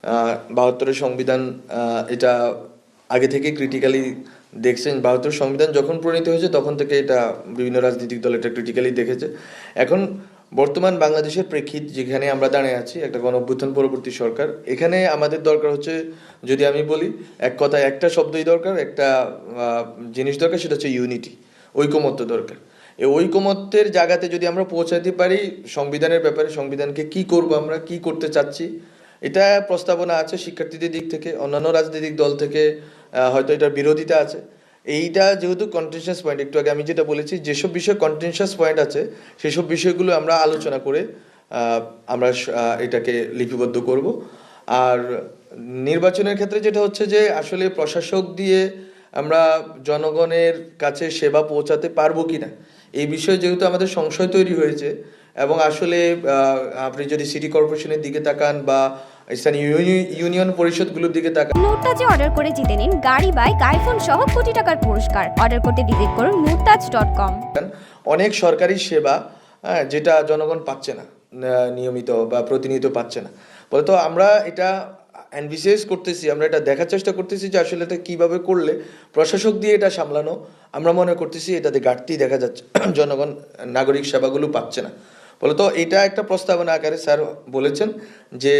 ৭২ সংবিধান এটা আগে থেকে ক্রিটিক্যালি দেখছেন। ৭২ সংবিধান যখন প্রণীত হয়েছে তখন থেকে এটা বিভিন্ন রাজনৈতিক দল এটা ক্রিটিক্যালি দেখেছে। এখন বর্তমান বাংলাদেশের প্রেক্ষিত যেখানে আমরা দাঁড়িয়ে আছি, একটা গণঅভ্যুত্থান পরবর্তী সরকার, এখানে আমাদের দরকার হচ্ছে, যদি আমি বলি এক কথায় একটা শব্দই দরকার, একটা জিনিস দরকার, সেটা হচ্ছে ইউনিটি, ঐকমত্য দরকার। এই ঐকমত্যের জায়গাতে যদি আমরা পৌঁছাতে পারি সংবিধানের ব্যাপারে, সংবিধানকে কি করব, আমরা কি করতে চাচ্ছি, এটা প্রস্তাবনা আছে শিক্ষার্থীদের দিক থেকে, অন্যান্য রাজনৈতিক দল থেকে হয়তো এটার বিরোধিতা আছে। এইটা যেহেতু কন্টেনশাস পয়েন্ট, একটু আগে আমি যেটা বলেছি, যেসব বিষয়ে কন্টেনশাস পয়েন্ট আছে সেসব বিষয়গুলো আমরা আলোচনা করে আমরা এটাকে লিপিবদ্ধ করব। আর নির্বাচনের ক্ষেত্রে যেটা হচ্ছে যে আসলে প্রশাসক দিয়ে আমরা জনগণের কাছে সেবা পৌঁছাতে পারবো কিনা, এই বিষয়ে যেহেতু আমাদের সংশয় তৈরি হয়েছে, এবং আসলে আপনি যদি সিটি কর্পোরেশনের দিকে তাকান বা স্থানীয় ইউনিয়ন পরিষদগুলোর দিকে তাকান, নুরতাজে অর্ডার করে জিতে নিন গাড়ি, বাইক, আইফোন সহ কোটি টাকার পুরস্কার। অর্ডার করতে ভিজিট করুন nurtaj.com। অনেক সরকারি সেবা যেটা জনগণ পাচ্ছে না, নিয়মিত বা প্রতিনিয়ত পাচ্ছে না। বলতো আমরা এটা অ্যানভিসেস করতেছি, আমরা এটা দেখার চেষ্টা করতেছি যে আসলে এটা কীভাবে করলে প্রশাসক দিয়ে এটা সামলানো, আমরা মনে করতেছি এটাতে ঘাটতি দেখা যাচ্ছে, জনগণ নাগরিক সেবাগুলো পাচ্ছে না। বলতো এটা একটা প্রস্তাবনা আকারে স্যার বলেছেন যে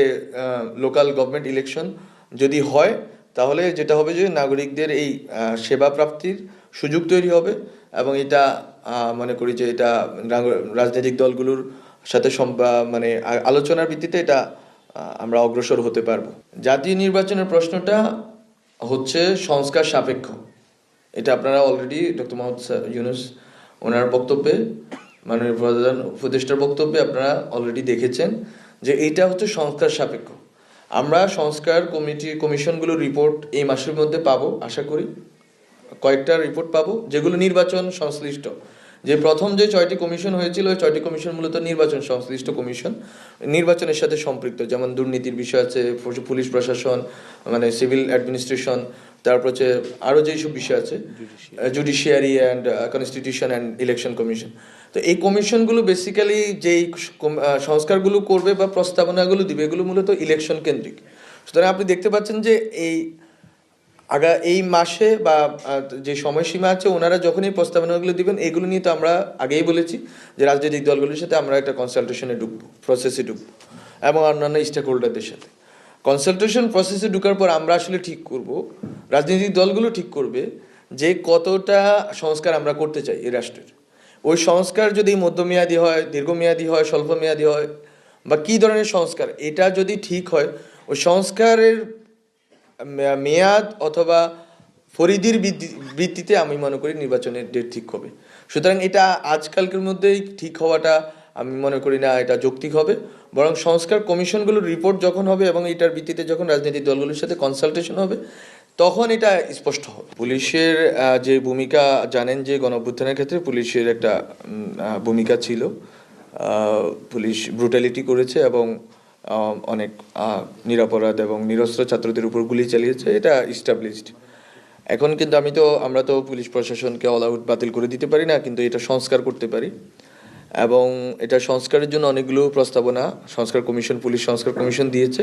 লোকাল গভর্নমেন্ট ইলেকশন যদি হয় তাহলে যেটা হবে যে নাগরিকদের এই সেবা প্রাপ্তির সুযোগ তৈরি হবে, এবং এটা মনে করি যে এটা রাজনৈতিক দলগুলোর সাথে মানে আলোচনার ভিত্তিতে এটা আমরা অগ্রসর হতে পারবো। জাতীয় নির্বাচনের প্রশ্নটা হচ্ছে সংস্কার সাপেক্ষ। এটা আপনারা অলরেডি ডক্টর মোহাম্মদ ইউনূস ওনার বক্তব্যে, মাননীয় প্রধান উপদেষ্টার বক্তব্যে আপনারা অলরেডি দেখেছেন যে এইটা হচ্ছে সংস্কার সাপেক্ষ। আমরা সংস্কার কমিশনগুলোর রিপোর্ট এই মাসের মধ্যে পাবো, আশা করি কয়েকটা রিপোর্ট পাবো যেগুলো নির্বাচন সংশ্লিষ্ট। যে প্রথম যে 6টি কমিশন হয়েছিল, ওই 6টি কমিশন মূলত নির্বাচন সংশ্লিষ্ট কমিশন, নির্বাচনের সাথে সম্পৃক্ত, যেমন দুর্নীতির বিষয় আছে, পুলিশ প্রশাসন মানে সিভিল অ্যাডমিনিস্ট্রেশন, তারপর হচ্ছে আরও যেসব বিষয় আছে, judiciary and constitution and election commission. তো এই কমিশনগুলো বেসিক্যালি যেই সংস্কারগুলো করবে বা প্রস্তাবনাগুলো দিবে, এগুলো মূলত ইলেকশন কেন্দ্রিক। সুতরাং আপনি দেখতে পাচ্ছেন যে এই মাসে বা যে সময়সীমা আছে, ওনারা যখন এই প্রস্তাবনাগুলো দিবেন, এগুলো নিয়ে তো আমরা আগেই বলেছি যে রাজনৈতিক দলগুলোর সাথে আমরা একটা কনসালটেশনে ঢুকবো, প্রসেসে ঢুকবো, এবং অন্যান্য স্টেক হোল্ডারদের সাথে কনসালটেশন প্রসেসে ঢুকার পর আমরা আসলে ঠিক করব, রাজনৈতিক দলগুলো ঠিক করবে যে কতটা সংস্কার আমরা করতে চাই এই রাষ্ট্রের। ওই সংস্কার যদি মধ্যমেয়াদী হয়, দীর্ঘমেয়াদী হয়, স্বল্পমেয়াদী হয়, বা কী ধরনের সংস্কার, এটা যদি ঠিক হয়, ওই সংস্কারের মেয়াদ অথবা পরিধির ভিত্তিতে আমি মনে করি নির্বাচনের ডেট ঠিক হবে। সুতরাং এটা আজকালকের মধ্যেই ঠিক হওয়াটা আমি মনে করি না এটা যৌক্তিক হবে, বরং সংস্কার কমিশনগুলোর রিপোর্ট যখন হবে এবং এটার ভিত্তিতে যখন রাজনৈতিক দলগুলোর সাথে কনসালটেশন হবে, তখন এটা স্পষ্ট হবে। পুলিশের যে ভূমিকা জানেন যে গণঅভ্যুত্থানের ক্ষেত্রে পুলিশের একটা ভূমিকা ছিল, পুলিশ ব্রুটালিটি করেছে এবং অনেক নিরপরাধ এবং নিরস্ত্র ছাত্রদের উপর গুলি চালিয়েছে, এটা ইস্টাবলিশড। এখন কিন্তু আমরা তো পুলিশ প্রশাসনকে অল আউট বাতিল করে দিতে পারি না, কিন্তু এটা সংস্কার করতে পারি, এবং এটা সংস্কারের জন্য অনেকগুলো প্রস্তাবনা সংস্কার কমিশন, পুলিশ সংস্কার কমিশন দিয়েছে,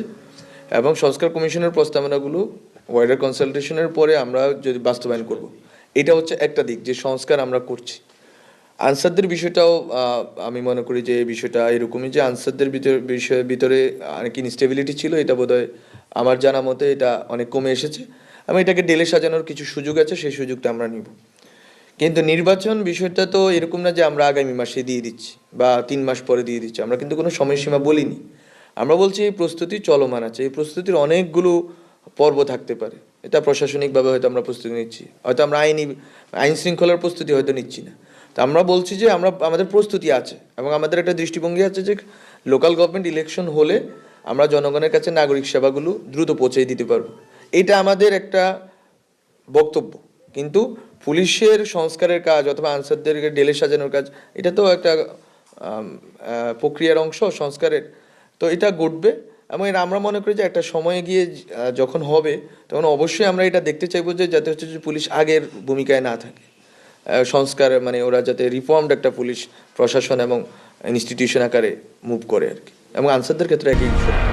এবং সংস্কার কমিশনের প্রস্তাবনাগুলো ওয়াইডার কনসালটেশনের পরে আমরা যদি বাস্তবায়ন করব, এটা হচ্ছে একটা দিক যে সংস্কার আমরা করছি। আনসারদের বিষয়টাও আমি মনে করি যে এই বিষয়টা এরকমই, যে আনসারদের ভিতরে অনেক ইনস্টেবিলিটি ছিল, এটা বোধহয় আমার জানা মতে এটা অনেক কমে এসেছে, এবং এটাকে ঢেলে সাজানোর কিছু সুযোগ আছে, সেই সুযোগটা আমরা নিব। কিন্তু নির্বাচন বিষয়টা তো এরকম না যে আমরা আগামী মাসে দিয়ে দিচ্ছি বা 3 মাস পরে দিয়ে দিচ্ছি, আমরা কিন্তু কোনো সময়সীমা বলিনি। আমরা বলছি এই প্রস্তুতি চলমান আছে, এই প্রস্তুতির অনেকগুলো পর্ব থাকতে পারে। এটা প্রশাসনিকভাবে হয়তো আমরা প্রস্তুতি নিচ্ছি, হয়তো আমরা আইন শৃঙ্খলার প্রস্তুতি হয়তো নিচ্ছি না। তো আমরা বলছি যে আমাদের প্রস্তুতি আছে, এবং আমাদের একটা দৃষ্টিভঙ্গি আছে যে লোকাল গভর্নমেন্ট ইলেকশন হলে আমরা জনগণের কাছে নাগরিক সেবাগুলো দ্রুত পৌঁছে দিতে পারবো, এটা আমাদের একটা বক্তব্য। কিন্তু পুলিশের সংস্কারের কাজ অথবা আনসারদেরকে ঢেলে সাজানোর কাজ, এটা তো একটা প্রক্রিয়ার অংশ সংস্কারের, তো এটা ঘটবে, এবং এটা আমরা মনে করি যে একটা সময়ে গিয়ে যখন হবে তখন অবশ্যই আমরা এটা দেখতে চাইবো যে যাতে হচ্ছে যে পুলিশ আগের ভূমিকায় না থাকে, সংস্কার মানে ওরা যাতে রিফর্মড একটা পুলিশ প্রশাসন এবং ইনস্টিটিউশন আকারে মুভ করে আর কি, এবং আনসারদের ক্ষেত্রে একই বিষয়।